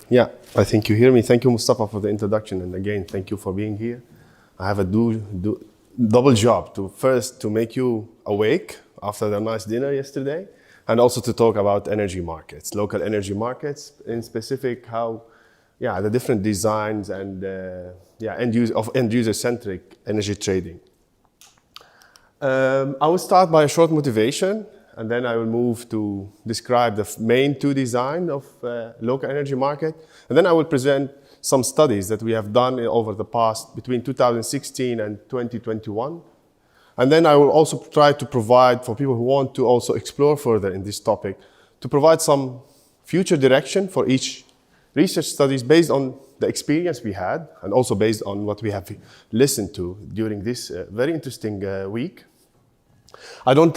Yeah, I think you hear me. Thank you, Mustafa, for the introduction. And again, thank you for being here. I have a double job to make you awake after the nice dinner yesterday, and also to talk about energy markets, local energy markets, in specific the different designs and end user centric energy trading. I will start by a short motivation, and then I will move to describe the main two designs of local energy market. And then I will present some studies that we have done over the past between 2016 and 2021. And then I will also try to provide, for people who want to also explore further in this topic, to provide some future direction for each research studies based on the experience we had and also based on what we have listened to during this very interesting week. I don't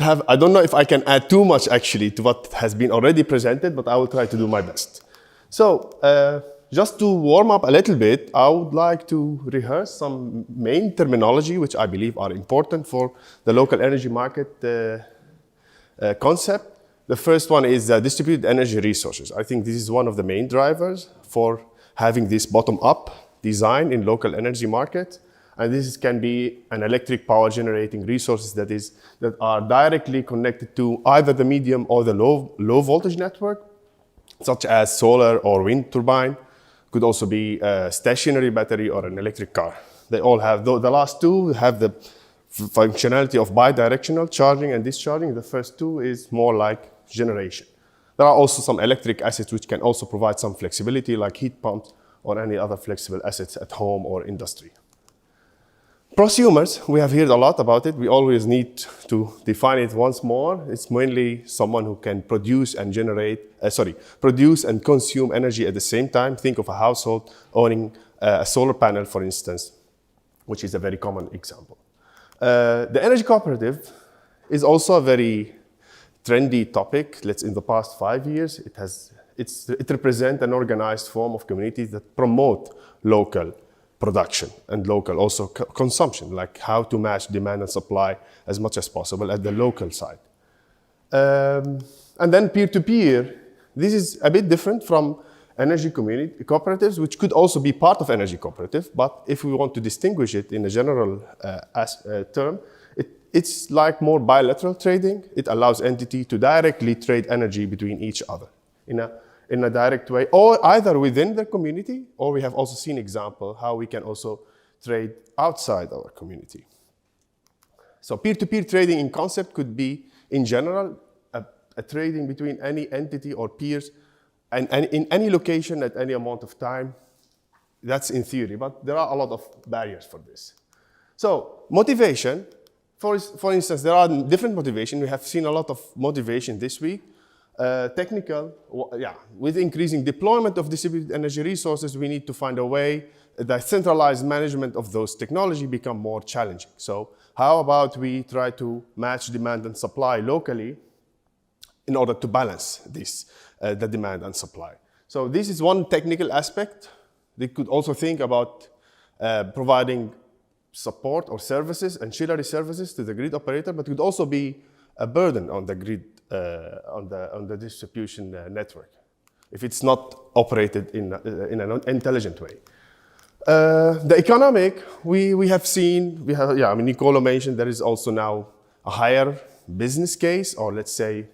know if I can add too much actually to what has been already presented, but I will try to do my best. So just to warm up a little bit, I would like to rehearse some main terminology which I believe are important for the local energy market concept. The first one is distributed energy resources. I think this is one of the main drivers for having this bottom-up design in local energy markets. And this can be an electric power generating resources that are directly connected to either the medium or the low voltage network, such as solar or wind turbine. Could also be a stationary battery or an electric car. They all have, the last two have the functionality of bidirectional charging and discharging. The first two is more like generation. There are also some electric assets which can also provide some flexibility, like heat pumps or any other flexible assets at home or industry. Prosumers, we have heard a lot about it. We always need to define it once more. It's mainly someone who can produce and consume energy at the same time. Think of a household owning a solar panel, for instance, which is a very common example. The energy cooperative is also a very trendy topic. In the past 5 years, it represents an organized form of communities that promote local production and local also consumption, like how to match demand and supply as much as possible at the local side. And then peer-to-peer, this is a bit different from energy community cooperatives, which could also be part of energy cooperative, but if we want to distinguish it in a general term, it's like more bilateral trading. It allows entity to directly trade energy between each other in a direct way, or either within the community, or we have also seen example how we can also trade outside our community. So peer-to-peer trading in concept could be, in general, a trading between any entity or peers and in any location at any amount of time. That's in theory, but there are a lot of barriers for this. So motivation, for instance, there are different motivation. We have seen a lot of motivation this week. Technical, with increasing deployment of distributed energy resources, we need to find a way that centralized management of those technology become more challenging. So how about we try to match demand and supply locally in order to balance this, the demand and supply? So this is one technical aspect. They could also think about providing support or services, ancillary services to the grid operator, but could also be a burden on the grid, on the distribution network, if it's not operated in an intelligent way. The economic, we have seen, Nicolo mentioned there is also now a higher business case, or let's say,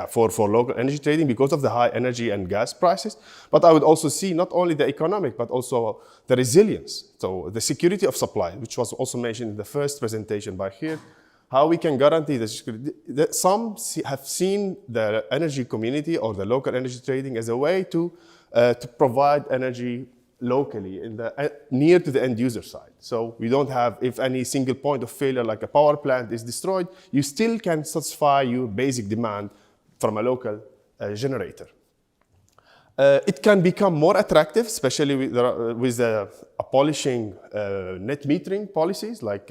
for local energy trading because of the high energy and gas prices. But I would also see not only the economic, but also the resilience. So the security of supply, which was also mentioned in the first presentation by here, how we can guarantee the security. Some have seen the energy community or the local energy trading as a way to provide energy locally near to the end user side. So we don't have, if any single point of failure like a power plant is destroyed, you still can satisfy your basic demand from a local generator. It can become more attractive, especially with abolishing net metering policies, like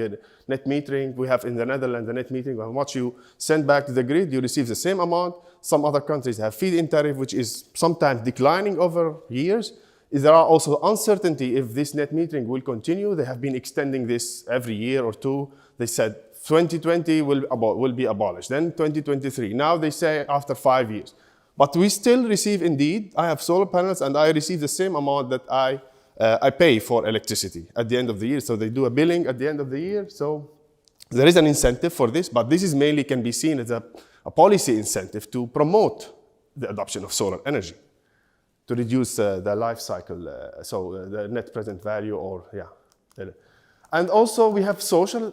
net metering we have in the Netherlands. The net metering, how much you send back to the grid, you receive the same amount. Some other countries have feed-in tariff, which is sometimes declining over years. There are also uncertainty if this net metering will continue. They have been extending this every year or two. They said 2020 will be abolished, then 2023. Now they say after 5 years. But we still receive, indeed, I have solar panels and I receive the same amount that I pay for electricity at the end of the year. So they do a billing at the end of the year. So there is an incentive for this, but this is mainly can be seen as a policy incentive to promote the adoption of solar energy, to reduce the life cycle, the net present value, or And also we have social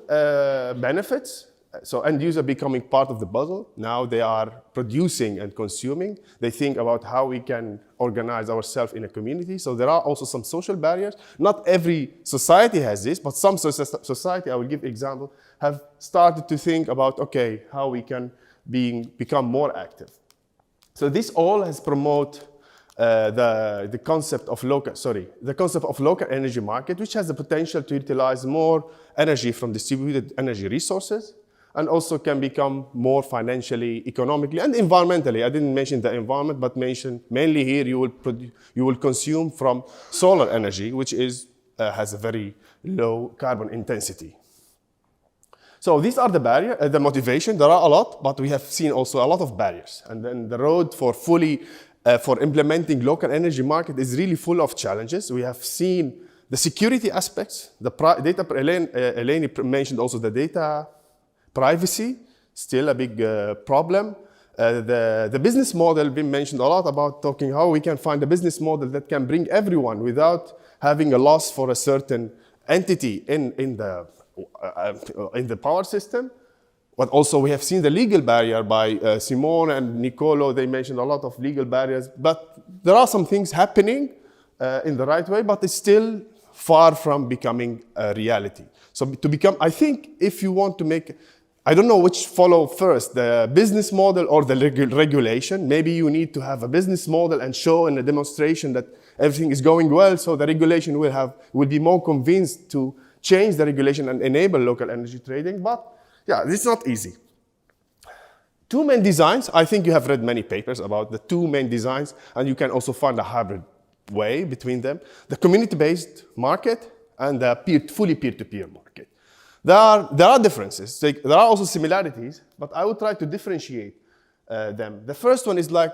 benefits. So end user becoming part of the puzzle. Now they are producing and consuming. They think about how we can organize ourselves in a community. So there are also some social barriers. Not every society has this, but some society, I will give example, have started to think about, okay, how we can become more active. So this all has promoted the concept of local energy market, which has the potential to utilize more energy from distributed energy resources, and also can become more financially, economically, and environmentally. I didn't mention the environment, but mention mainly here you will consume from solar energy, which has a very low carbon intensity. So these are the motivation. There are a lot, but we have seen also a lot of barriers. And then the road for implementing local energy market is really full of challenges. We have seen the security aspects, the data. Eleni mentioned also the data privacy, still a big problem. The business model, we mentioned a lot about talking how we can find a business model that can bring everyone without having a loss for a certain entity in the power system. But also we have seen the legal barrier by Simone and Nicolo. They mentioned a lot of legal barriers, but there are some things happening in the right way, but it's still far from becoming a reality. So I think if you want to make, I don't know which follow first, the business model or the regulation. Maybe you need to have a business model and show in a demonstration that everything is going well, so the regulation will be more convinced to change the regulation and enable local energy trading. But yeah, it's not easy. Two main designs. I think you have read many papers about the two main designs, and you can also find a hybrid way between them. The community-based market and the fully peer-to-peer market. There are differences. There are also similarities, but I would try to differentiate them. The first one is like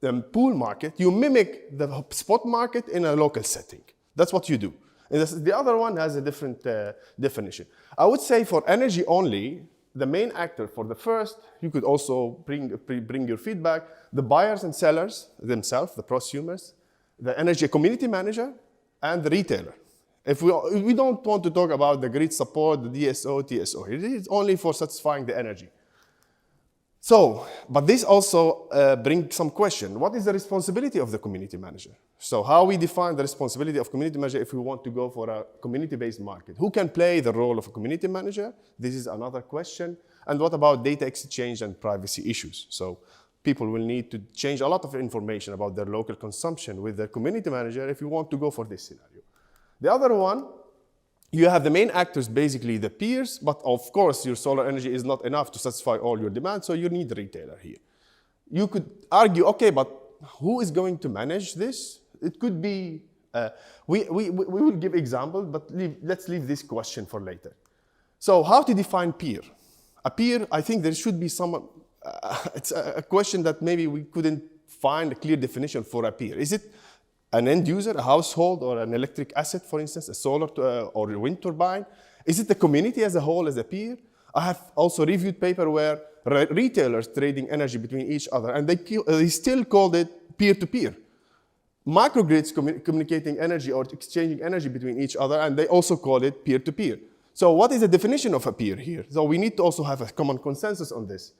the pool market. You mimic the spot market in a local setting. That's what you do. And the other one has a different definition. I would say for energy only, the main actor for the first, you could also bring your feedback, the buyers and sellers themselves, the prosumers, the energy community manager, and the retailer. If we don't want to talk about the grid support, the DSO, TSO. It is only for satisfying the energy. So, but this also brings some question. What is the responsibility of the community manager? So how we define the responsibility of community manager if we want to go for a community-based market? Who can play the role of a community manager? This is another question. And what about data exchange and privacy issues? So people will need to change a lot of information about their local consumption with their community manager if you want to go for this scenario. The other one, you have the main actors, basically the peers, but of course your solar energy is not enough to satisfy all your demands, so you need a retailer here. You could argue, okay, but who is going to manage this? It could be, we will give examples, but let's leave this question for later. So how to define peer? A peer, I think there should be someone, it's a question that maybe we couldn't find a clear definition for a peer. Is it an end user, a household, or an electric asset, for instance, a solar or a wind turbine? Is it the community as a whole as a peer? I have also reviewed paper where retailers trading energy between each other, and they still called it peer-to-peer. Microgrids communicating energy or exchanging energy between each other, and they also call it peer-to-peer. So what is the definition of a peer here? So we need to also have a common consensus on this.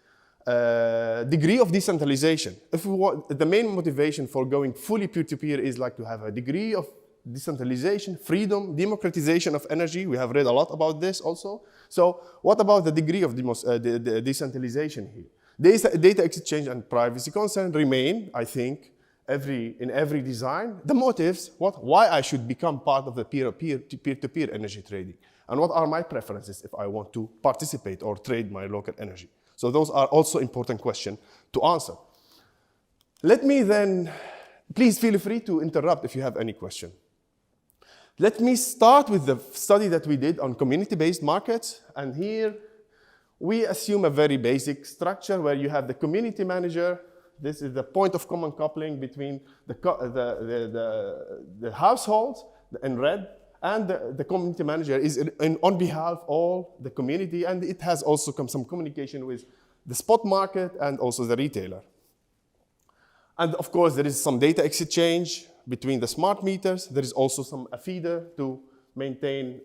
Degree of decentralization. If we want, the main motivation for going fully peer-to-peer is like to have a degree of decentralization, freedom, democratization of energy. We have read a lot about this also. So what about the degree of the decentralization here? Data exchange and privacy concern remain, I think, in every design. The motives, why I should become part of the peer-to-peer energy trading, and what are my preferences if I want to participate or trade my local energy. So those are also important questions to answer. Let me then, please feel free to interrupt if you have any question. Let me start with the study that we did on community-based markets. And here we assume a very basic structure where you have the community manager, This is the point of common coupling between the households in red, and the community manager is on behalf of all the community, and it has also some communication with the spot market and also the retailer. And of course, there is some data exchange between the smart meters. There is also a feeder to maintain,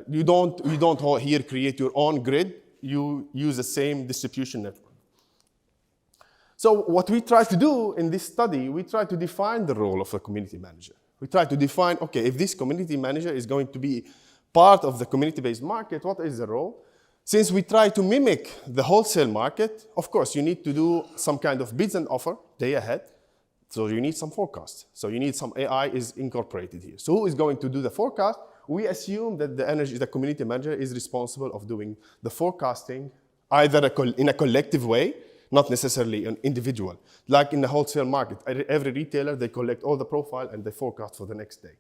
you don't here create your own grid. You use the same distribution network. So what we try to do in this study, we try to define the role of a community manager. We try to define, okay, if this community manager is going to be part of the community-based market, what is the role? Since we try to mimic the wholesale market, of course, you need to do some kind of bids and offer day ahead. So you need some forecast. So you need some AI is incorporated here. So who is going to do the forecast? We assume that the community manager is responsible of doing the forecasting either in a collective way, not necessarily an individual. Like in the wholesale market, every retailer, they collect all the profile and they forecast for the next day.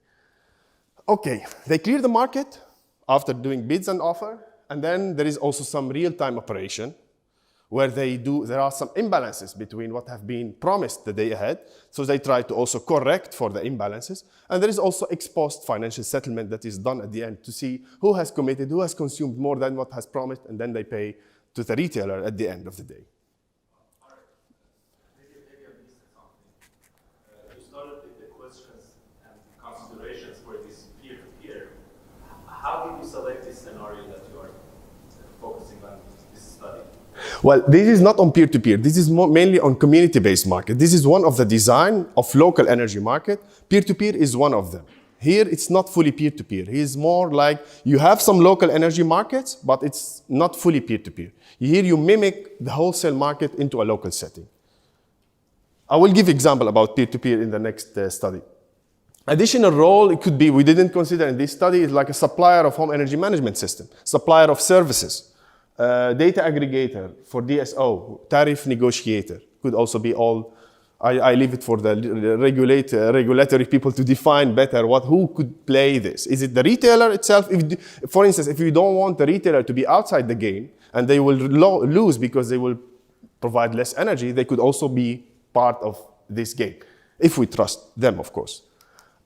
Okay, they clear the market after doing bids and offer, and then there is also some real-time operation where there are some imbalances between what have been promised the day ahead, so they try to also correct for the imbalances, and there is also ex-post financial settlement that is done at the end to see who has committed, who has consumed more than what has promised, and then they pay to the retailer at the end of the day. How did you select this scenario that you are focusing on this study? Well, this is not on peer-to-peer. This is mainly on community-based market. This is one of the design of local energy market. Peer-to-peer is one of them. Here, it's not fully peer-to-peer. It's more like you have some local energy markets, but it's not fully peer-to-peer. Here, you mimic the wholesale market into a local setting. I will give example about peer-to-peer in the next study. Additional role, it could be, we didn't consider in this study, is like a supplier of home energy management system, supplier of services, data aggregator for DSO, tariff negotiator. Could also be all, I leave it for the regulatory people to define better who could play this. Is it the retailer itself? For instance, if you don't want the retailer to be outside the game and they will lose because they will provide less energy, they could also be part of this game, if we trust them, of course.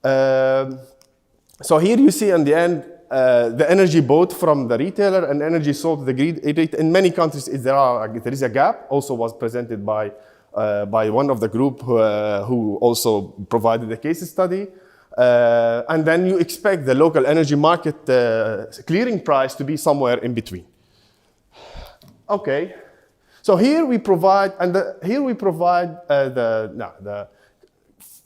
So here you see in the end, the energy bought from the retailer and energy sold to the grid. In many countries, there is a gap, also was presented by one of the group who also provided the case study. And then you expect the local energy market clearing price to be somewhere in between. Okay, so here we provide,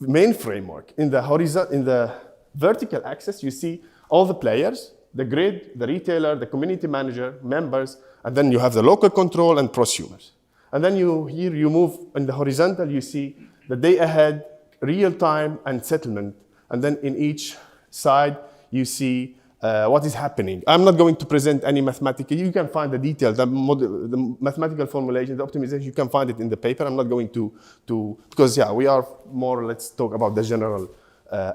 the main framework. In the vertical axis, you see all the players, the grid, the retailer, the community manager, members, and then you have the local control and prosumers. And then here you move in the horizontal, you see the day ahead, real time, and settlement. And then in each side, you see what is happening. I'm not going to present any mathematical. You can find the details, the mathematical formulation, the optimization. You can find it in the paper. I'm not going to because yeah, we are more. Let's talk about the general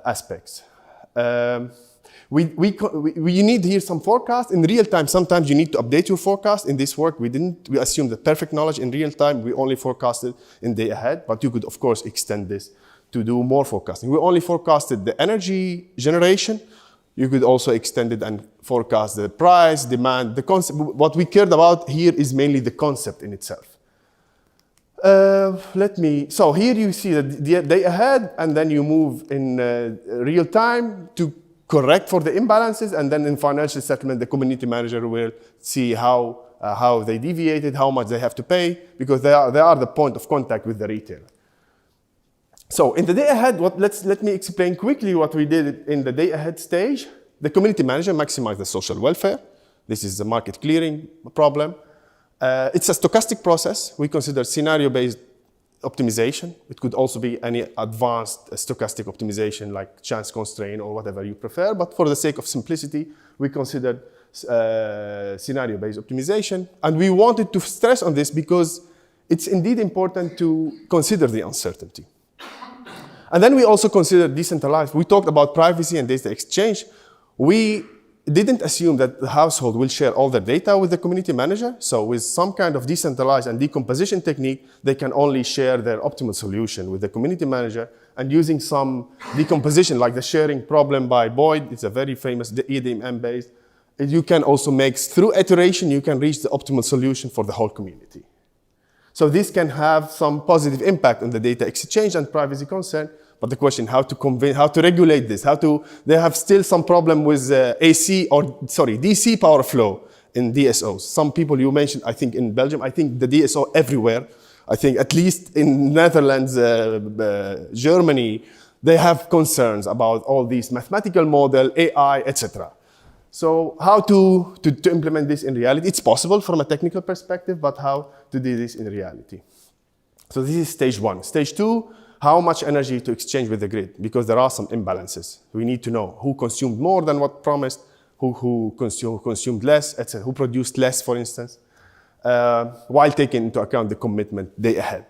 aspects. We need here some forecast in real time. Sometimes you need to update your forecast. In this work, we assume the perfect knowledge in real time. We only forecasted in day ahead, but you could of course extend this to do more forecasting. We only forecasted the energy generation. You could also extend it and forecast the price, demand, the concept. What we cared about here is mainly the concept in itself. So here you see the day ahead, and then you move in real time to correct for the imbalances, and then in financial settlement, the community manager will see how they deviated, how much they have to pay, because they are the point of contact with the retailer. So in the day ahead, let me explain quickly what we did in the day ahead stage. The community manager maximized the social welfare. This is the market clearing problem. It's a stochastic process. We consider scenario-based optimization. It could also be any advanced stochastic optimization like chance constraint or whatever you prefer. But for the sake of simplicity, we considered scenario-based optimization. And we wanted to stress on this because it's indeed important to consider the uncertainty. And then we also considered decentralized. We talked about privacy and data exchange. We didn't assume that the household will share all their data with the community manager. So with some kind of decentralized and decomposition technique, they can only share their optimal solution with the community manager. And using some decomposition, like the sharing problem by Boyd, it's a very famous EDMM based. You can also make, through iteration, you can reach the optimal solution for the whole community. So this can have some positive impact on the data exchange and privacy concern. But the question, how to regulate this? They have still some problem with DC power flow in DSOs. Some people you mentioned, I think in Belgium, I think the DSO everywhere. I think at least in Netherlands, Germany, they have concerns about all these mathematical model, AI, etc. So how to implement this in reality? It's possible from a technical perspective, but how to do this in reality? So this is stage one. Stage two, how much energy to exchange with the grid, because there are some imbalances. We need to know who consumed more than what promised, who consumed less, etc., who produced less, for instance, while taking into account the commitment day ahead.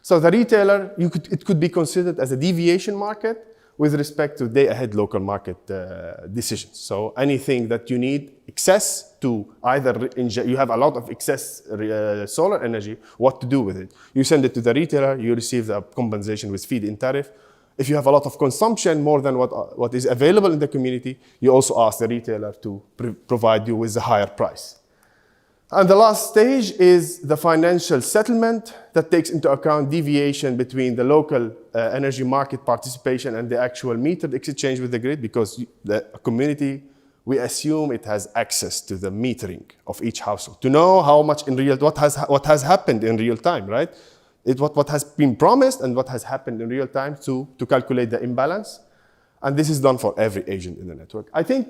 So the retailer, it could be considered as a deviation market with respect to day-ahead local market decisions. So anything that you need excess to either inject, you have a lot of excess solar energy, what to do with it? You send it to the retailer, you receive the compensation with feed-in tariff. If you have a lot of consumption, more than what is available in the community, you also ask the retailer to provide you with a higher price. And the last stage is the financial settlement that takes into account deviation between the local energy market participation and the actual metered exchange with the grid, because the community, we assume it has access to the metering of each household to know how much in real, what has happened in real time, right? What has been promised and what has happened in real time to calculate the imbalance. And this is done for every agent in the network. I think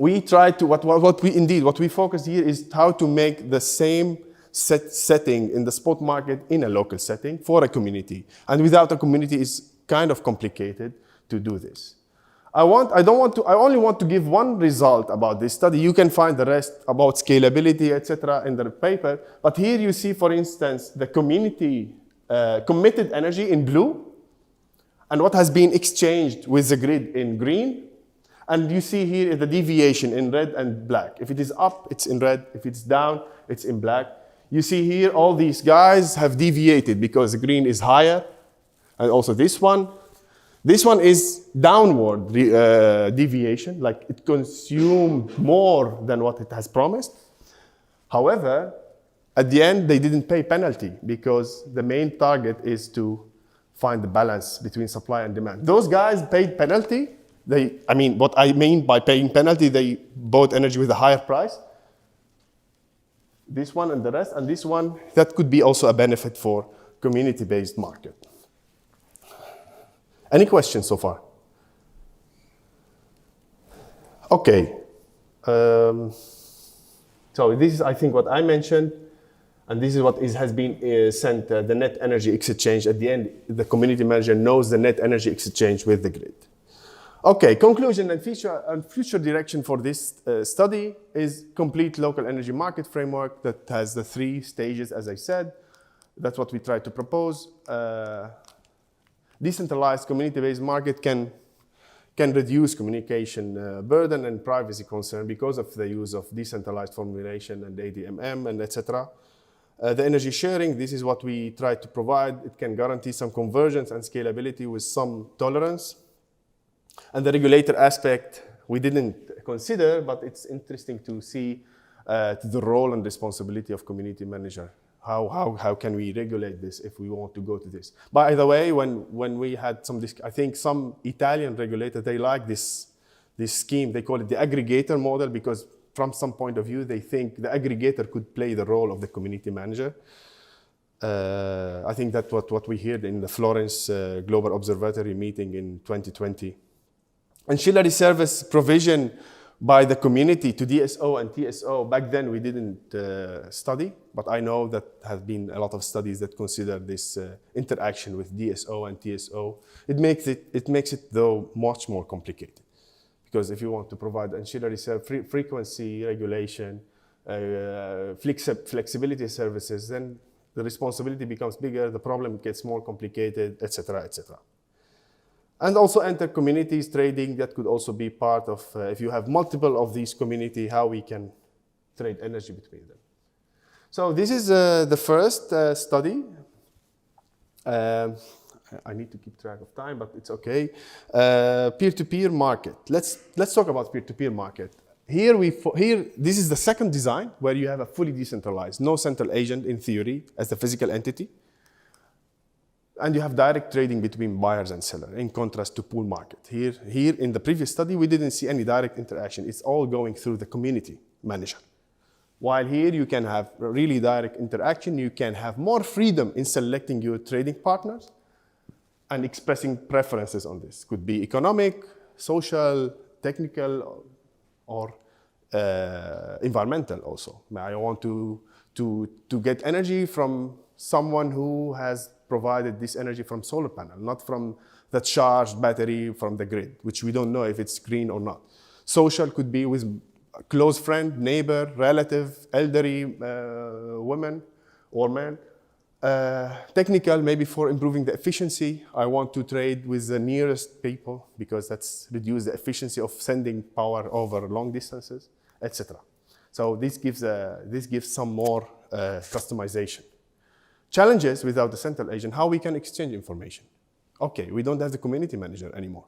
we try to, what we focus here is how to make the same setting in the spot market in a local setting for a community. And without a community, it's kind of complicated to do this. I only want to give one result about this study. You can find the rest about scalability, etc., in the paper. But here you see, for instance, the community committed energy in blue, and what has been exchanged with the grid in green. And you see here the deviation in red and black. If it is up, it's in red. If it's down, it's in black. You see here all these guys have deviated because the green is higher. And also this one. This one is downward deviation, like it consumed more than what it has promised. However, at the end, they didn't pay penalty because the main target is to find the balance between supply and demand. Those guys paid penalty. What I mean by paying penalty, they bought energy with a higher price. This one and the rest, and this one, that could be also a benefit for community-based market. Any questions so far? Okay. So this is, I think, what I mentioned, and this is what has been sent, the net energy exchange. At the end, the community manager knows the net energy exchange with the grid. Okay, conclusion and future direction for this study is complete local energy market framework that has the 3 stages, as I said. That's what we try to propose. Decentralized community-based market can reduce communication burden and privacy concern because of the use of decentralized formulation and ADMM and etc. The energy sharing, this is what we try to provide. It can guarantee some convergence and scalability with some tolerance. And the regulator aspect, we didn't consider, but it's interesting to see the role and responsibility of community manager. How can we regulate this if we want to go to this? By the way, when we had I think some Italian regulator, they like this scheme. They call it the aggregator model because from some point of view, they think the aggregator could play the role of the community manager. I think that's what we heard in the Florence Global Observatory meeting in 2020. Ancillary service provision by the community to DSO and TSO, back then we didn't study, but I know that have been a lot of studies that consider this interaction with DSO and TSO. It makes it though much more complicated. Because if you want to provide ancillary frequency regulation, flexibility services, then the responsibility becomes bigger, the problem gets more complicated, etc., etc. And also inter-communities trading, that could also be part of, if you have multiple of these communities, how we can trade energy between them. So this is the first study. I need to keep track of time, but it's okay. Peer-to-peer market. Let's talk about peer-to-peer market. Here, this is the second design where you have a fully decentralized, no central agent in theory as the physical entity. And you have direct trading between buyers and sellers, in contrast to pool market. Here in the previous study, we didn't see any direct interaction. It's all going through the community manager. While here you can have really direct interaction, you can have more freedom in selecting your trading partners and expressing preferences on this. Could be economic, social, technical, or environmental also. I want to get energy from someone who has provided this energy from solar panel, not from the charged battery from the grid, which we don't know if it's green or not. Social could be with a close friend, neighbor, relative, elderly women or men. Technical, maybe for improving the efficiency. I want to trade with the nearest people because that's reduce the efficiency of sending power over long distances, etc. So this gives some more customization. Challenges without the central agent, how we can exchange information. Okay, we don't have the community manager anymore.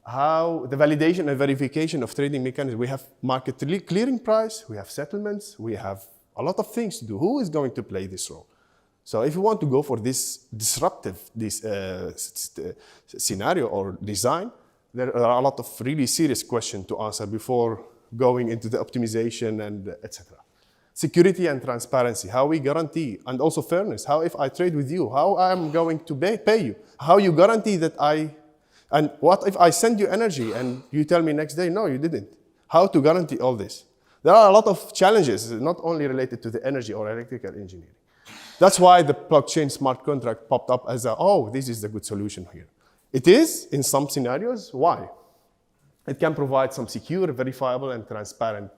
How the validation and verification of trading mechanisms, we have market clearing price, we have settlements, we have a lot of things to do. Who is going to play this role? So if you want to go for this disruptive scenario or design, there are a lot of really serious questions to answer before going into the optimization and etc. Security and transparency, how we guarantee, and also fairness. How if I trade with you, how I'm going to pay you? How you guarantee that and what if I send you energy and you tell me next day, no, you didn't? How to guarantee all this? There are a lot of challenges, not only related to the energy or electrical engineering. That's why the blockchain smart contract popped up as this is the good solution here. It is in some scenarios. Why? It can provide some secure, verifiable, and transparent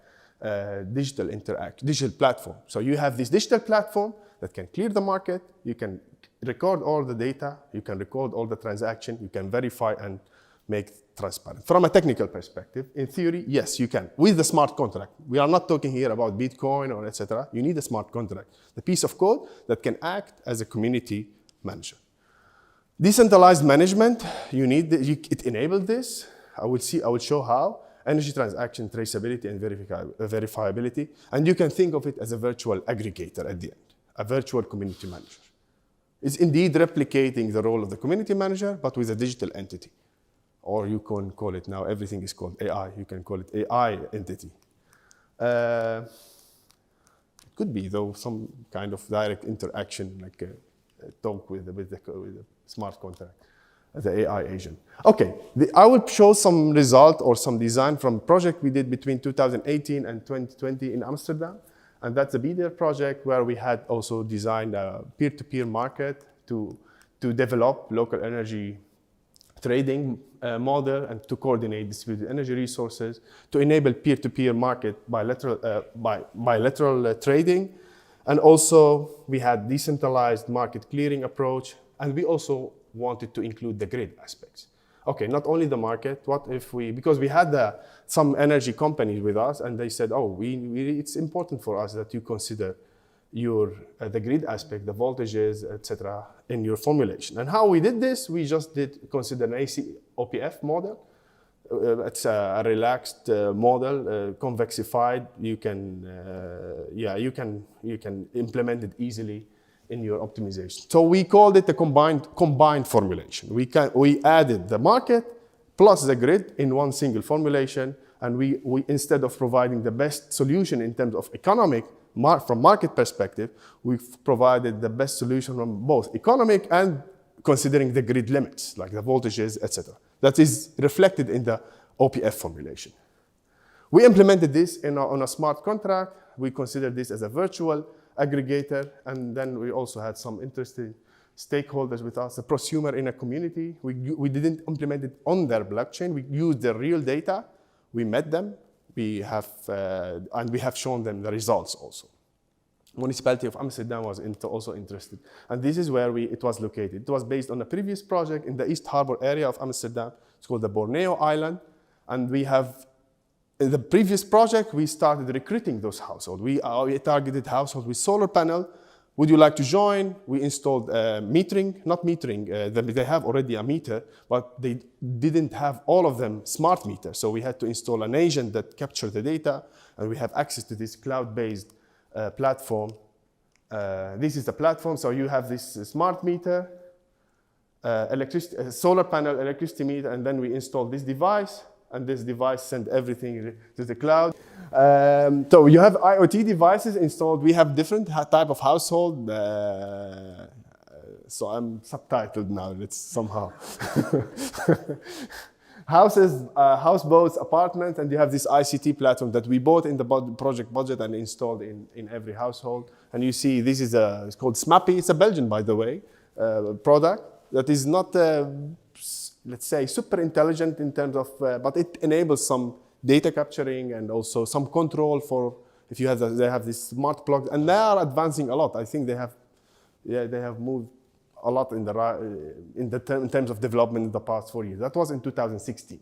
digital platform. So you have this digital platform that can clear the market, you can record all the data, you can record all the transactions, you can verify and make transparent. From a technical perspective, in theory, yes, you can. With the smart contract, we are not talking here about Bitcoin or etc. You need a smart contract, the piece of code that can act as a community manager. Decentralized management, it enabled this. I will show how. Energy transaction traceability and verifiability. And you can think of it as a virtual aggregator at the end, a virtual community manager. It's indeed replicating the role of the community manager, but with a digital entity. Or you can call it now, everything is called AI. You can call it AI entity. It could be, though, some kind of direct interaction, like a talk with the smart contract. The AI agent. Okay, I will show some result or some design from a project we did between 2018 and 2020 in Amsterdam. And that's a BDR project where we had also designed a peer-to-peer market to develop local energy trading model and to coordinate distributed energy resources, to enable peer-to-peer market bilateral trading. And also we had decentralized market clearing approach. And we also wanted to include the grid aspects. Okay, not only the market, what if because we had some energy companies with us and they said, it's important for us that you consider the grid aspect, the voltages, etc. in your formulation. And how we did this, we just consider an AC OPF model. It's a relaxed model, convexified. You can implement it easily in your optimization. So we called it a combined formulation. We added the market plus the grid in one single formulation, and we instead of providing the best solution in terms of from market perspective, we've provided the best solution from both economic and considering the grid limits, like the voltages, etc. That is reflected in the OPF formulation. We implemented this on a smart contract. We consider this as a virtual aggregator, and then we also had some interested stakeholders with us, a prosumer in a community. We didn't implement it on their blockchain. We used their real data. We met them. And we have shown them the results also. municipality of Amsterdam was also interested. And this is where it was located. It was based on a previous project in the East Harbor area of Amsterdam. It's called the Borneo Island. And we have, in the previous project, we started recruiting those households. We targeted households with solar panel. Would you like to join? We installed metering, not metering, they have already a meter, but they didn't have all of them smart meters. So we had to install an agent that captured the data, and we have access to this cloud-based platform. This is the platform, so you have this smart meter, solar panel, electricity meter, and then we install this device, and this device sends everything to the cloud. So you have IoT devices installed. We have different type of household. So I'm subtitled now, let's somehow. Houses, houseboats, apartments, and you have this ICT platform that we bought in the project budget and installed in every household. And you see, this is it's called SNIPPET. It's a Belgian, by the way, product that is not, let's say, super intelligent in terms of, but it enables some data capturing and also some control for if you have they have this smart plug, and they are advancing a lot. I think they have moved a lot in terms of development in the past 4 years. That was in 2016.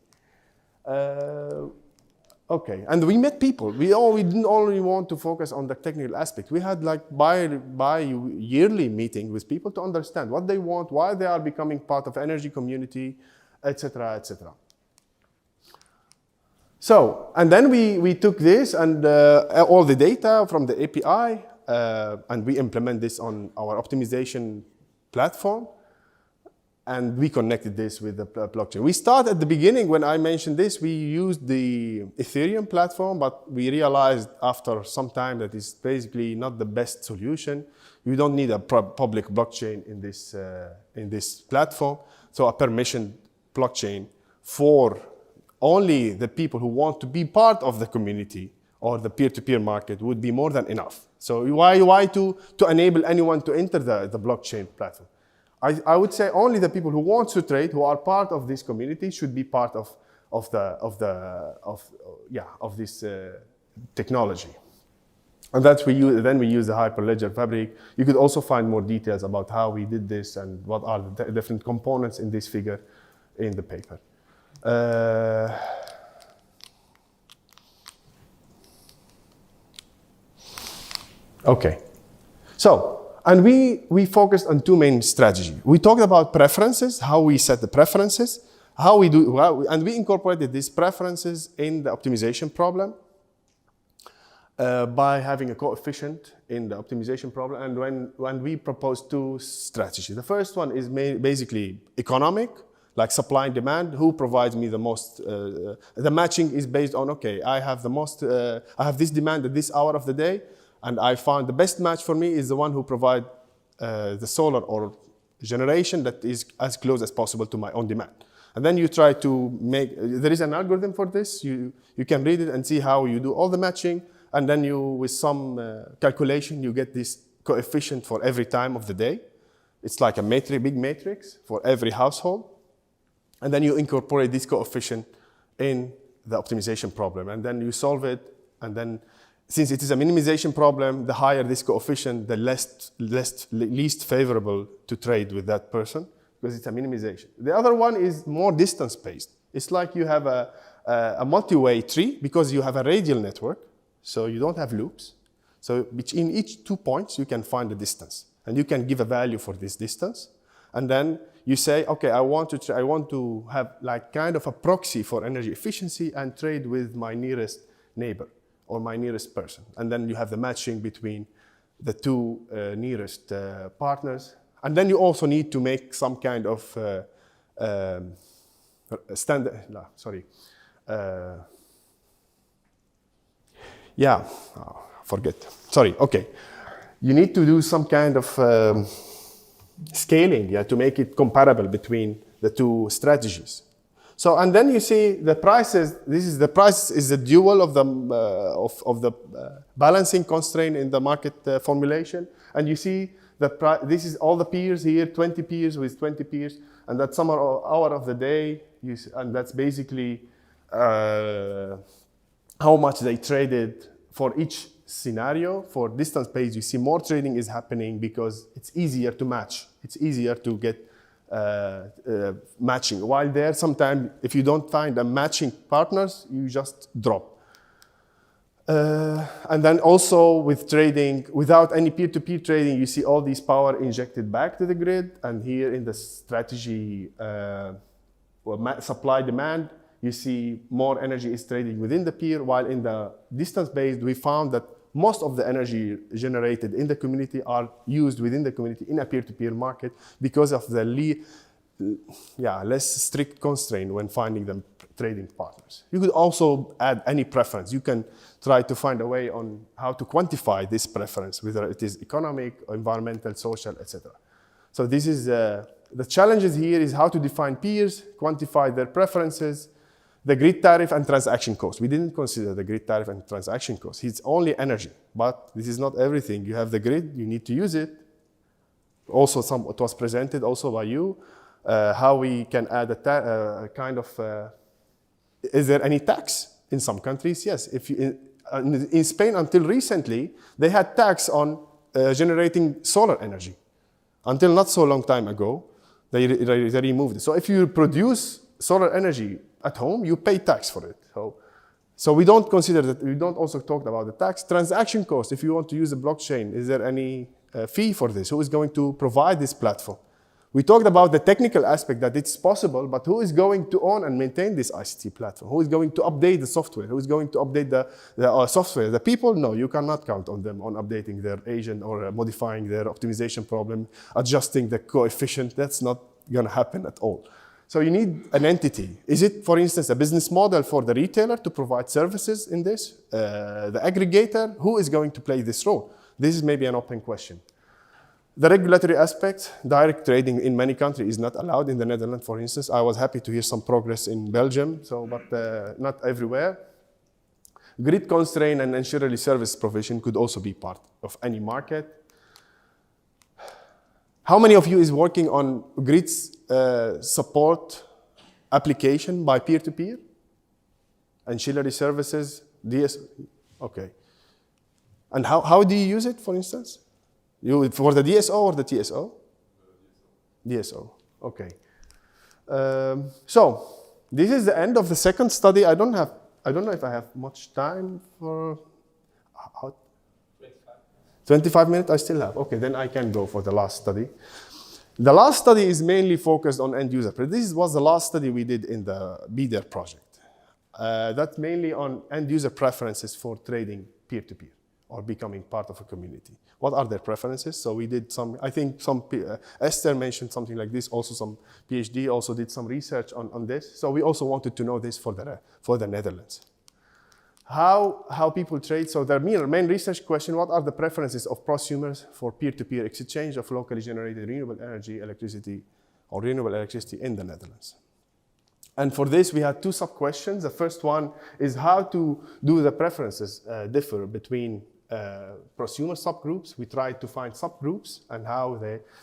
Okay, and we met people. We didn't only want to focus on the technical aspect. We had like bi-yearly meeting with people to understand what they want, why they are becoming part of energy community, etc., etc. So, and then we took this and all the data from the API, and we implement this on our optimization platform, and we connected this with the blockchain. We start at the beginning, when I mentioned this, we used the Ethereum platform, but we realized after some time that it's basically not the best solution. You don't need a public blockchain in this platform. So a permissioned blockchain for only the people who want to be part of the community or the peer-to-peer market would be more than enough. So why to enable anyone to enter the blockchain platform? I would say only the people who want to trade, who are part of this community, should be part of this technology. And that's then we use the Hyperledger Fabric. You could also find more details about how we did this and what are the different components in this figure in the paper. Okay, so, and we focused on two main strategies. We talked about preferences, how we set the preferences, and we incorporated these preferences in the optimization problem by having a coefficient in the optimization problem. And when we proposed two strategies, the first one is basically economic, like supply and demand, who provides me the most. The matching is based on, okay, I have this demand at this hour of the day, and I found the best match for me is the one who provides the solar or generation that is as close as possible to my own demand. And then you try to there is an algorithm for this. You can read it and see how you do all the matching. And then with some calculation, you get this coefficient for every time of the day. It's like a big matrix for every household. And then you incorporate this coefficient in the optimization problem. And then you solve it. And then since it is a minimization problem, the higher this coefficient, the least favorable to trade with that person, because it's a minimization. The other one is more distance-based. It's like you have a multi-way tree, because you have a radial network, so you don't have loops. So between each 2 points, you can find the distance. And you can give a value for this distance. And then you say, okay, I want to have like kind of a proxy for energy efficiency and trade with my nearest neighbor or my nearest person. And then you have the matching between the two nearest partners. And then you also need to make some kind of okay. You need to do some kind of scaling, to make it comparable between the two strategies. So, and then you see the prices. The price is the dual of the balancing constraint in the market formulation. And you see this is all the peers here, 20 peers with 20 peers, and that's some hour of the day. And that's basically how much they traded for each scenario, for distance-based, you see more trading is happening because it's easier to match. It's easier to get matching. While there, sometimes if you don't find a matching partners, you just drop. And then also with trading, without any peer-to-peer trading, you see all these power injected back to the grid. And here in the strategy, supply-demand, you see more energy is traded within the peer, while in the distance-based, we found that most of the energy generated in the community are used within the community in a peer-to-peer market because of the less strict constraint when finding them trading partners. You could also add any preference. You can try to find a way on how to quantify this preference, whether it is economic, environmental, social, etc. So this is the challenges here is how to define peers, quantify their preferences, the grid tariff and transaction cost. We didn't consider the grid tariff and transaction cost. It's only energy, but this is not everything. You have the grid, you need to use it. Also, it was presented also by you, how we can add a kind of, is there any tax in some countries? Yes, if you, in Spain until recently, they had tax on generating solar energy. Until not so long time ago, they removed it. So if you produce solar energy at home, you pay tax for it. So we don't consider that, we don't also talk about the tax. Transaction cost, if you want to use a blockchain, is there any fee for this? Who is going to provide this platform? We talked about the technical aspect that it's possible, but who is going to own and maintain this ICT platform? Who is going to update the software? Who is going to update the software? The people? No, you cannot count on them on updating their agent or modifying their optimization problem, adjusting the coefficient. That's not going to happen at all. So you need an entity. Is it, for instance, a business model for the retailer to provide services in this? The aggregator? Who is going to play this role? This is maybe an open question. The regulatory aspect, direct trading in many countries is not allowed. In the Netherlands, for instance, I was happy to hear some progress in Belgium, but not everywhere. Grid constraint and ancillary service provision could also be part of any market. How many of you is working on grid's support application by peer-to-peer? Ancillary services, DS, okay. And how do you use it, for instance? For the DSO or the TSO? DSO, okay. So this is the end of the second study. I don't know if I have much time for 25 minutes. I still have. Okay, then I can go for the last study. The last study is mainly focused on end user. This was the last study we did in the BDER project. That's mainly on end user preferences for trading peer-to-peer or becoming part of a community. What are their preferences? So we did some, I think Esther mentioned something like this, also some PhD also did some research on this. So we also wanted to know this for the Netherlands. How people trade, so their main research question, what are the preferences of prosumers for peer-to-peer exchange of locally generated renewable energy, electricity, or renewable electricity in the Netherlands? And for this, we had two sub-questions. The first one is how to do the preferences differ between prosumer subgroups. We tried to find subgroups and how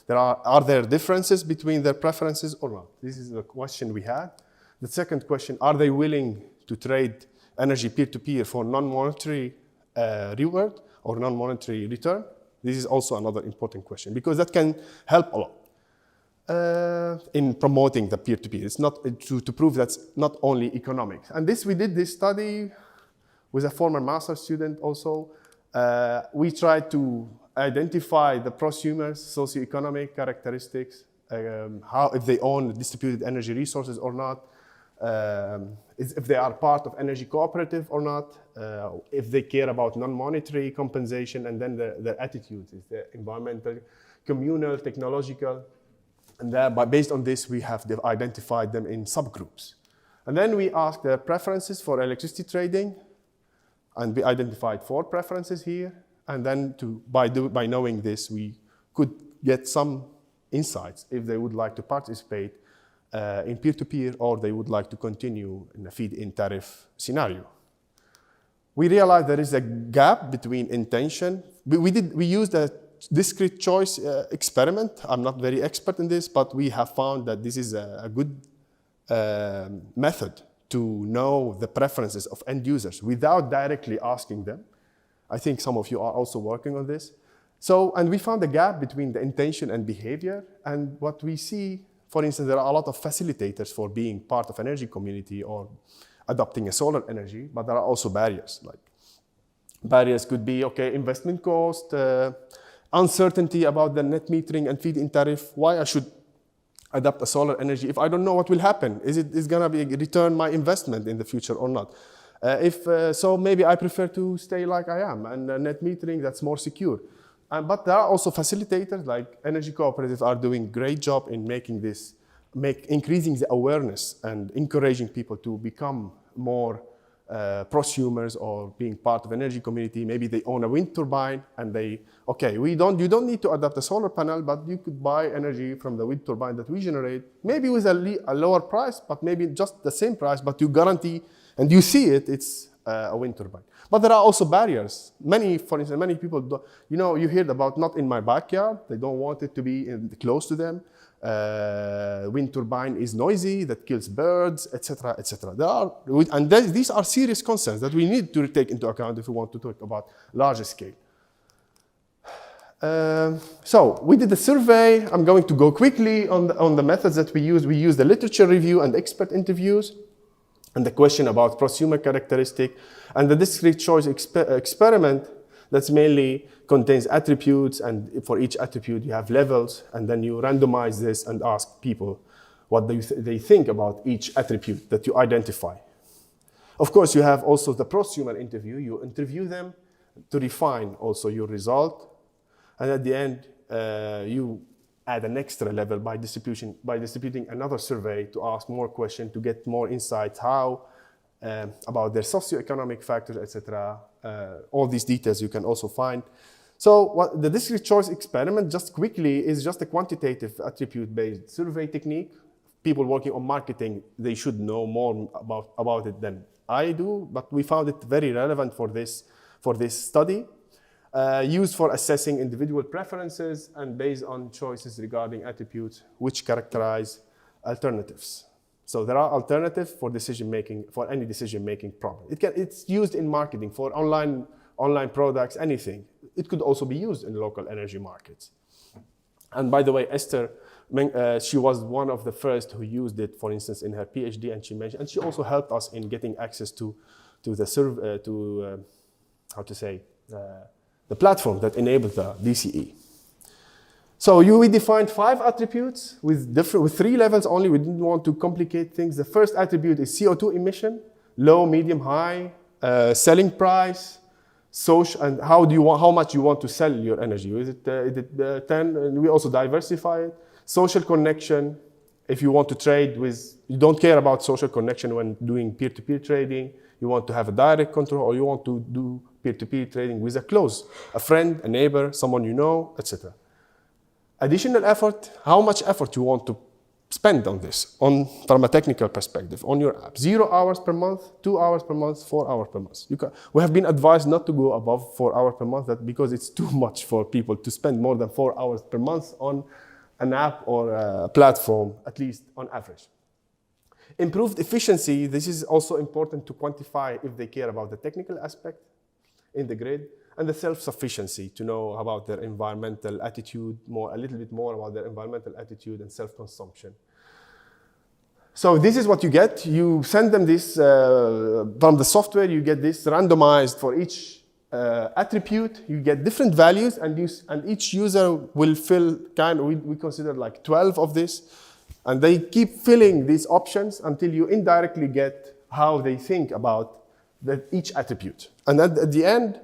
are there differences between their preferences or not? This is the question we had. The second question, are they willing to trade energy peer-to-peer for non-monetary reward or non-monetary return? This is also another important question because that can help a lot in promoting the peer-to-peer. It's not to prove that's not only economic. And we did this study with a former master student also. We tried to identify the prosumers' socioeconomic characteristics, if they own distributed energy resources or not, if they are part of energy cooperative or not, if they care about non-monetary compensation, and then their attitudes, is the environmental, communal, technological. And based on this, we have identified them in subgroups. And then we asked their preferences for electricity trading, and we identified 4 preferences here. And then by knowing this, we could get some insights if they would like to participate in peer-to-peer or they would like to continue in a feed-in tariff scenario. We realized there is a gap between intention. We used a discrete choice experiment. I'm not very expert in this, but we have found that this is a good method to know the preferences of end users without directly asking them. I think some of you are also working on this. So, and we found a gap between the intention and behavior. And what we see, for instance, there are a lot of facilitators for being part of an energy community or adopting a solar energy, but there are also barriers. Like barriers could be, okay, investment cost, uncertainty about the net metering and feed-in tariff, why I should adopt a solar energy if I don't know what will happen. Is it gonna be return my investment in the future or not? So maybe I prefer to stay like I am, and net metering, that's more secure. But there are also facilitators, like energy cooperatives are doing great job in making this, increasing the awareness and encouraging people to become more prosumers or being part of an energy community. Maybe they own a wind turbine and okay, you don't need to adopt a solar panel, but you could buy energy from the wind turbine that we generate, maybe with a lower price, but maybe just the same price, but you guarantee, and you see it's a wind turbine. But there are also barriers. For instance, many people don't, you heard about not in my backyard, they don't want it to be close to them. Wind turbine is noisy, that kills birds, etc., etc. These are serious concerns that we need to take into account if we want to talk about larger scale. So we did a survey. I'm going to go quickly on the methods that we use. We use the literature review and expert interviews, and the question about prosumer characteristic, and the discrete choice experiment that's mainly contains attributes, and for each attribute you have levels, and then you randomize this and ask people what they think about each attribute that you identify. Of course, you have also the prosumer interview. You interview them to refine also your result, and at the end you add an extra level by distributing another survey to ask more questions to get more insights about their socioeconomic factors, etc. All these details you can also find. So the discrete choice experiment, just quickly, is just a quantitative attribute-based survey technique. People working on marketing, they should know more about it than I do, but we found it very relevant for this study. Used for assessing individual preferences and based on choices regarding attributes which characterize alternatives. So there are alternatives for decision-making, for any decision-making problem. It's used in marketing for online products, anything. It could also be used in local energy markets. And by the way, Esther, she was one of the first who used it, for instance, in her PhD, and she also helped us in getting access to the the platform that enabled the DCE. So we defined 5 attributes with 3 levels only. We didn't want to complicate things. The first attribute is CO2 emission, low, medium, high, selling price, social, and how much you want to sell your energy. Is it 10? And we also diversify it. Social connection. If you want to trade you don't care about social connection when doing peer-to-peer trading. You want to have a direct control, or you want to do peer-to-peer trading with a friend, a neighbor, someone you know, etc. Additional effort, how much effort you want to spend on this, from a technical perspective, on your app. 0 hours per month, 2 hours per month, 4 hours per month. We have been advised not to go above 4 hours per month, because it's too much for people to spend more than 4 hours per month on an app or a platform, at least on average. Improved efficiency, this is also important to quantify if they care about the technical aspect in the grid, and the self-sufficiency, to know about their environmental attitude, a little bit more about their environmental attitude and self-consumption. So this is what you get. You send them this from the software. You get this randomized for each attribute. You get different values, and each user will fill we consider like 12 of this, and they keep filling these options until you indirectly get how they think about each attribute. And at the end,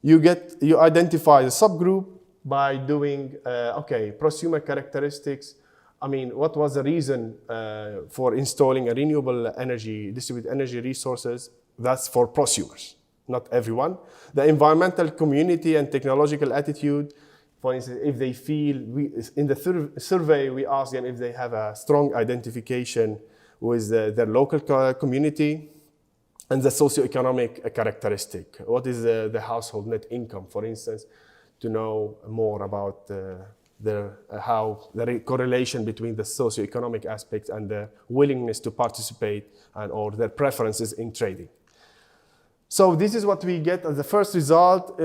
you identify the subgroup by doing, prosumer characteristics. I mean, what was the reason for installing a renewable energy, distributed energy resources? That's for prosumers, not everyone. The environmental community and technological attitude, for instance, if they feel, in the survey, we ask them if they have a strong identification with their local community. And the socioeconomic characteristic. What is the household net income, for instance, to know more about how the correlation between the socioeconomic aspects and the willingness to participate or their preferences in trading. So this is what we get as the first result.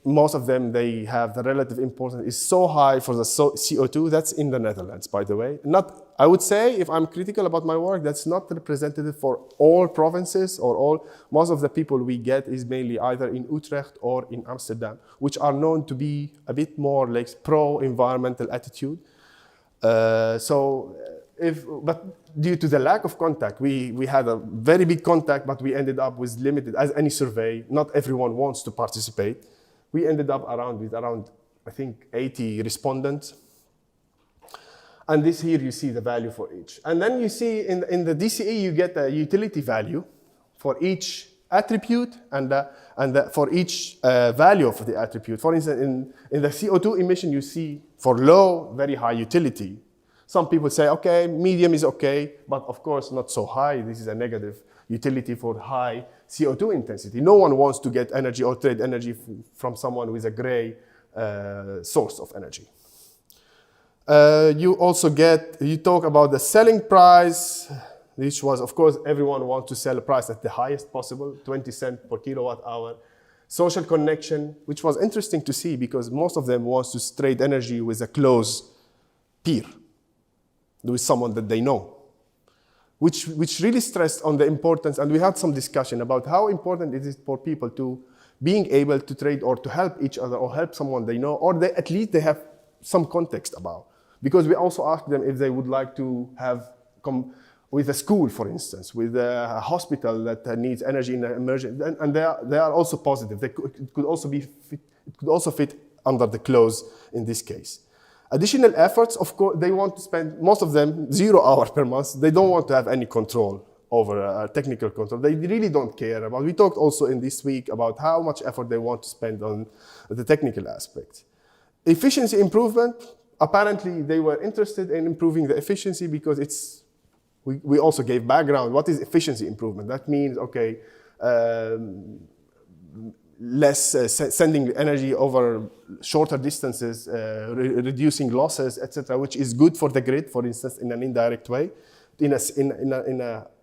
Most of them, they have the relative importance is so high for the CO2. That's in the Netherlands, by the way. I would say, if I'm critical about my work, that's not representative for all provinces or all. Most of the people we get is mainly either in Utrecht or in Amsterdam, which are known to be a bit more like pro-environmental attitude. But due to the lack of contact, we had a very big contact, but we ended up with limited, as any survey, not everyone wants to participate. We ended up with around, I think, 80 respondents. And this here, you see the value for each. And then you see in the DCE, you get a utility value for each attribute and for each value of the attribute. For instance, in the CO2 emission, you see for low, very high utility. Some people say, okay, medium is okay, but of course not so high. This is a negative utility for high CO2 intensity. No one wants to get energy or trade energy from someone with a gray source of energy. You talk about the selling price, which was, of course, everyone wants to sell a price at the highest possible, 20 cents per kilowatt hour. Social connection, which was interesting to see because most of them wants to trade energy with a close peer, with someone that they know, which really stressed on the importance, and we had some discussion about how important it is for people to being able to trade or to help each other or help someone they know, or at least they have some context about. Because we also asked them if they would like to have come with a school, for instance, with a hospital that needs energy in an emergency, and they are also positive. It could also fit under the clause in this case. Additional efforts, of course, they want to spend, most of them, 0 hours per month. They don't want to have any control over technical control. They really don't care about. We talked also in this week about how much effort they want to spend on the technical aspects. Efficiency improvement, apparently they were interested in improving the efficiency because we also gave background. What is efficiency improvement? That means, okay, less sending energy over shorter distances, reducing losses, etc., which is good for the grid, for instance, in an indirect way, in a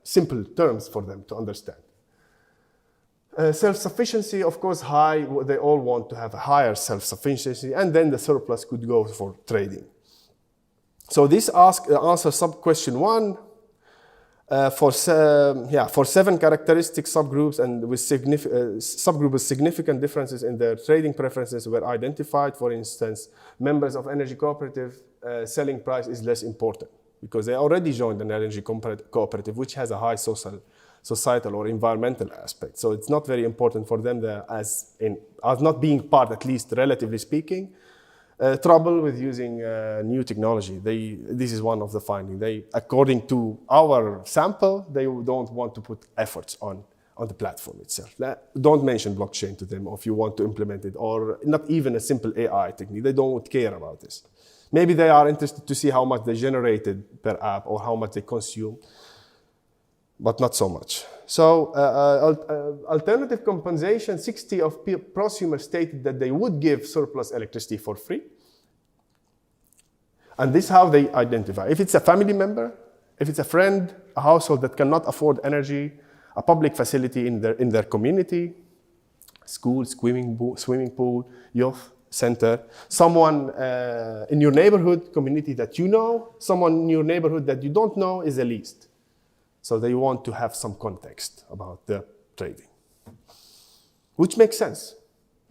simple terms for them to understand. Self-sufficiency, of course, high. They all want to have a higher self-sufficiency, and then the surplus could go for trading. So this answers sub-question 1. For 7 characteristic subgroups and with subgroups with significant differences in their trading preferences were identified. For instance, members of energy cooperative, selling price is less important because they already joined an energy cooperative, which has a high societal or environmental aspect. So it's not very important for them as not being part, at least relatively speaking. Trouble with using new technology. This is one of the findings. According to our sample, they don't want to put efforts on the platform itself. Don't mention blockchain to them if you want to implement it, or not even a simple AI technique. They don't care about this. Maybe they are interested to see how much they generated per app or how much they consume, but not so much. So alternative compensation, 60 of prosumers stated that they would give surplus electricity for free. And this is how they identify. If it's a family member, if it's a friend, a household that cannot afford energy, a public facility in their community, school, swimming pool, youth center, someone in your neighborhood community that you know, someone in your neighborhood that you don't know is the least. So they want to have some context about the trading, which makes sense.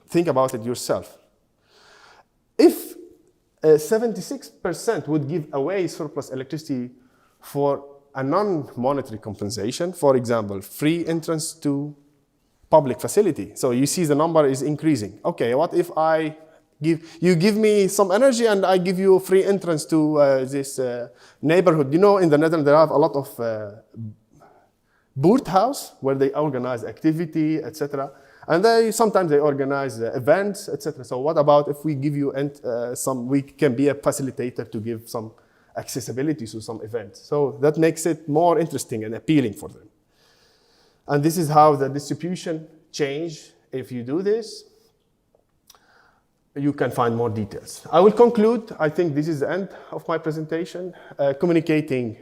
Think about it yourself. If 76% would give away surplus electricity for a non-monetary compensation, for example, free entrance to public facility. So you see the number is increasing. Okay, what if you give me some energy and I give you free entrance to this neighborhood? You know, in the Netherlands, there are a lot of buurthuis where they organize activity, etc. And sometimes they organize events, etc. So what about if we give you we can be a facilitator to give some accessibility to some events? So that makes it more interesting and appealing for them. And this is how the distribution change. If you do this, you can find more details. I will conclude. I think this is the end of my presentation. Communicating.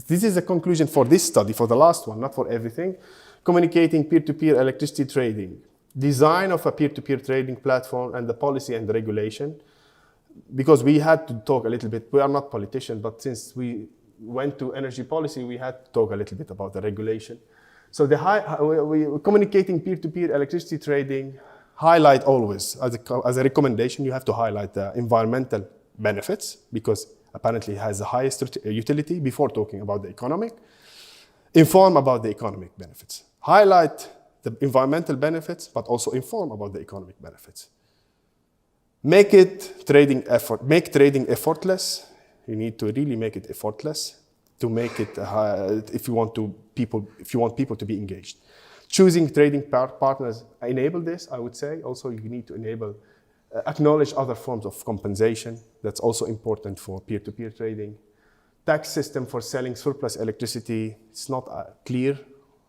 This is a conclusion for this study, for the last one, not for everything. communicating peer-to-peer electricity trading, design of a peer-to-peer trading platform, and the policy and the regulation. Because we had to talk a little bit, we are not politicians, but since we went to energy policy, we had to talk a little bit about the regulation. So we communicating peer-to-peer electricity trading, highlight always, as a recommendation, you have to highlight the environmental benefits, because apparently it has the highest utility before talking about the economic. Inform about the economic benefits. Highlight the environmental benefits, but also inform about the economic benefits. Make trading effortless. You need to really make it effortless to make it if you want people to be engaged. Choosing trading partners enable this, I would say. Also, you need to acknowledge other forms of compensation. That's also important for peer-to-peer trading. Tax system for selling surplus electricity, it's not clear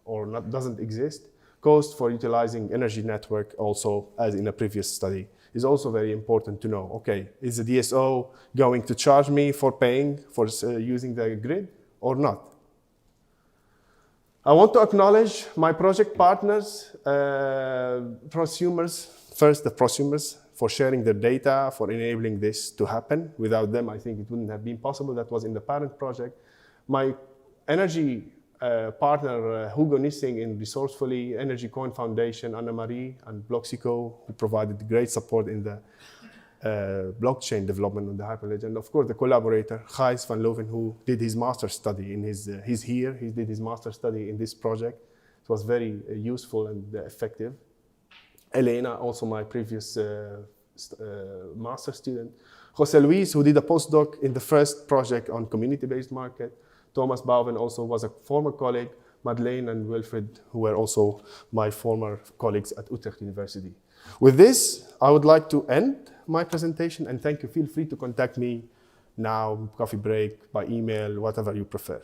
or doesn't exist. Cost for utilizing energy network also, as in a previous study, is also very important to know. Okay, is the DSO going to charge me for paying for using the grid or not? I want to acknowledge my project partners, prosumers, first the prosumers, for sharing their data, for enabling this to happen. Without them, I think it wouldn't have been possible. That was in the parent project. My energy partner, Hugo Nissing in Resourcefully, Energy Coin Foundation, Anna-Marie, and Bloxico, who provided great support in the blockchain development on the Hyperledger. And of course, the collaborator, Gijs van Leuven, who did his master's study in he's here. He did his master's study in this project. It was very useful and effective. Elena, also my previous master student. José Luis, who did a postdoc in the first project on community-based market. Thomas Bouwen also was a former colleague. Madeleine and Wilfred, who were also my former colleagues at Utrecht University. With this, I would like to end my presentation, and thank you. Feel free to contact me now, coffee break, by email, whatever you prefer.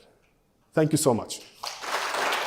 Thank you so much.